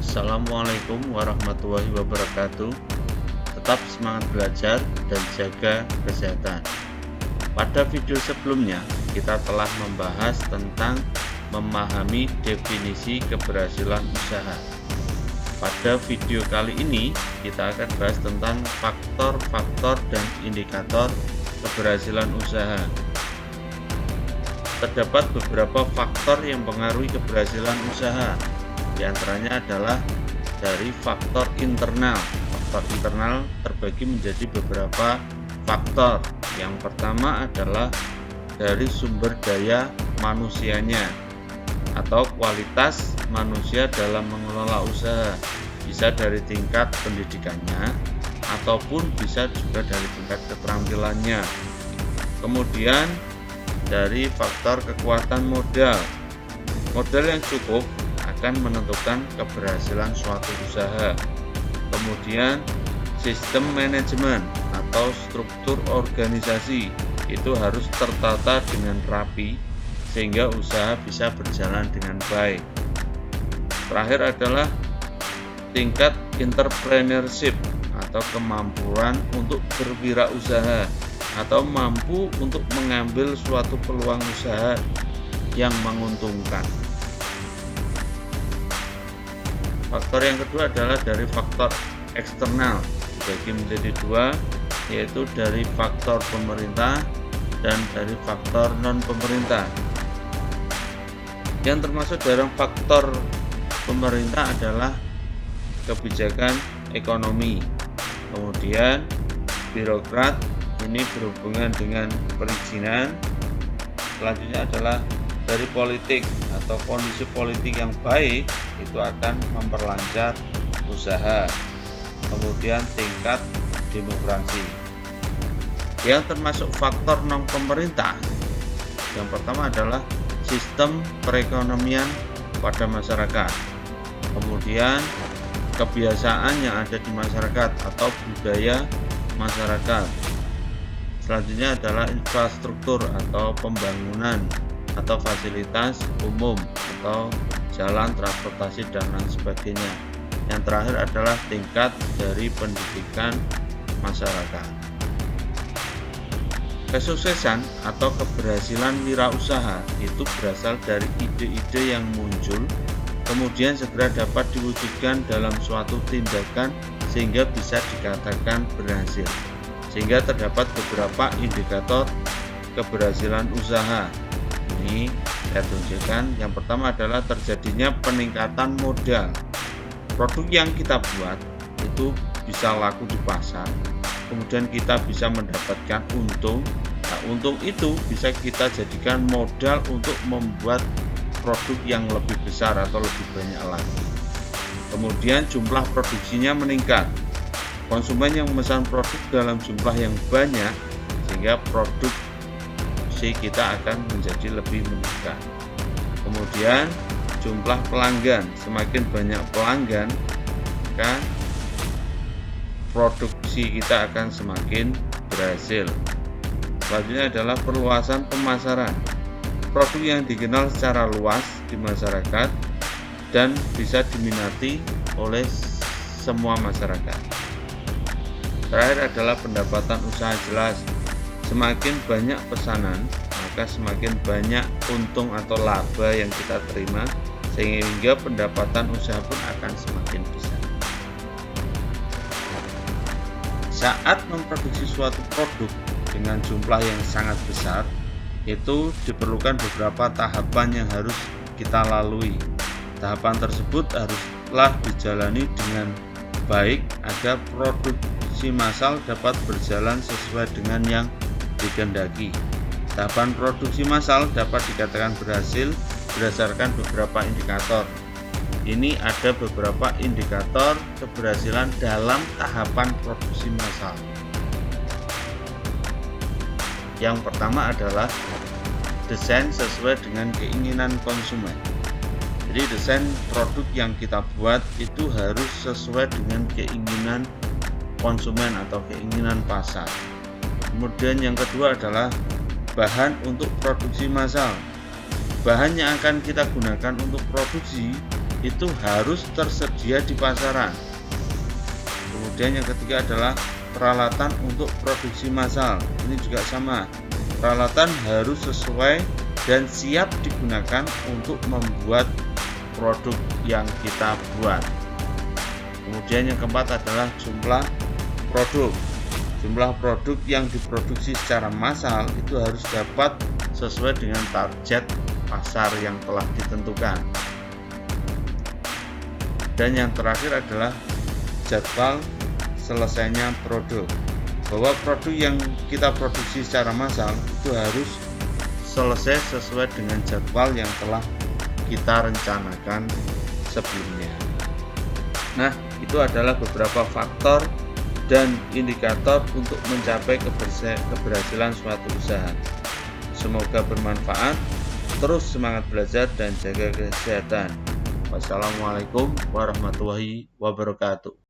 Assalamualaikum warahmatullahi wabarakatuh. Tetap semangat belajar dan jaga kesehatan. Pada video sebelumnya, kita telah membahas tentang memahami definisi keberhasilan usaha. Pada video kali ini, kita akan bahas tentang faktor-faktor dan indikator keberhasilan usaha. Terdapat beberapa faktor yang mempengaruhi keberhasilan usaha. Di antaranya adalah dari faktor internal. Faktor internal terbagi menjadi beberapa faktor. Yang pertama adalah dari sumber daya manusianya atau kualitas manusia dalam mengelola usaha. Bisa dari tingkat pendidikannya ataupun bisa juga dari tingkat keterampilannya. Kemudian dari faktor kekuatan modal. Modal yang cukup akan menentukan keberhasilan suatu usaha. Kemudian sistem manajemen atau struktur organisasi itu harus tertata dengan rapi sehingga usaha bisa berjalan dengan baik. Terakhir adalah tingkat entrepreneurship atau kemampuan untuk berwirausaha atau mampu untuk mengambil suatu peluang usaha yang menguntungkan. Faktor yang kedua adalah dari faktor eksternal, dibagi menjadi dua, yaitu dari faktor pemerintah dan dari faktor non-pemerintah. Yang termasuk dalam faktor pemerintah adalah kebijakan ekonomi, kemudian birokrat, ini berhubungan dengan perizinan. Selanjutnya adalah dari politik atau kondisi politik yang baik itu akan memperlancar usaha. Kemudian tingkat demokrasi. Yang termasuk faktor non pemerintah, yang pertama adalah sistem perekonomian pada masyarakat. Kemudian kebiasaan yang ada di masyarakat atau budaya masyarakat. Selanjutnya adalah infrastruktur atau pembangunan atau fasilitas umum atau jalan, transportasi, dan lain sebagainya. Yang terakhir adalah tingkat dari pendidikan masyarakat. Kesuksesan atau keberhasilan wirausaha itu berasal dari ide-ide yang muncul, kemudian segera dapat diwujudkan dalam suatu tindakan sehingga bisa dikatakan berhasil. Sehingga terdapat beberapa indikator keberhasilan usaha. Ini saya tunjukkan. Yang pertama adalah terjadinya peningkatan modal. Produk yang kita buat itu bisa laku di pasar, kemudian kita bisa mendapatkan untung. Nah, untung itu bisa kita jadikan modal untuk membuat produk yang lebih besar atau lebih banyak lagi. Kemudian jumlah produksinya meningkat, konsumen yang memesan produk dalam jumlah yang banyak sehingga produksi kita akan menjadi lebih meningkat. Kemudian jumlah pelanggan, semakin banyak pelanggan maka produksi kita akan semakin berhasil. Selanjutnya adalah perluasan pemasaran. Produk yang dikenal secara luas di masyarakat dan bisa diminati oleh semua masyarakat. Terakhir adalah pendapatan usaha jelas. Semakin banyak pesanan, maka semakin banyak untung atau laba yang kita terima, sehingga pendapatan usaha pun akan semakin besar. Saat memproduksi suatu produk dengan jumlah yang sangat besar, itu diperlukan beberapa tahapan yang harus kita lalui. Tahapan tersebut haruslah dijalani dengan baik agar produksi massal dapat berjalan sesuai dengan yang dikehendaki. Tahapan produksi massal dapat dikatakan berhasil berdasarkan beberapa indikator. Ini ada beberapa indikator keberhasilan dalam tahapan produksi massal. Yang pertama adalah desain sesuai dengan keinginan konsumen. Jadi desain produk yang kita buat itu harus sesuai dengan keinginan konsumen atau keinginan pasar. Kemudian yang kedua adalah bahan untuk produksi massal. Bahan yang akan kita gunakan untuk produksi itu harus tersedia di pasaran. Kemudian yang ketiga adalah peralatan untuk produksi massal. Ini juga sama, peralatan harus sesuai dan siap digunakan untuk membuat produk yang kita buat. Kemudian yang keempat adalah jumlah produk. Jumlah produk yang diproduksi secara massal itu harus dapat sesuai dengan target pasar yang telah ditentukan. Dan yang terakhir adalah jadwal selesainya produk, bahwa produk yang kita produksi secara massal itu harus selesai sesuai dengan jadwal yang telah kita rencanakan sebelumnya. Nah, itu adalah beberapa faktor dan indikator untuk mencapai keberhasilan suatu usaha. Semoga bermanfaat. Terus semangat belajar dan jaga kesehatan. Wassalamualaikum warahmatullahi wabarakatuh.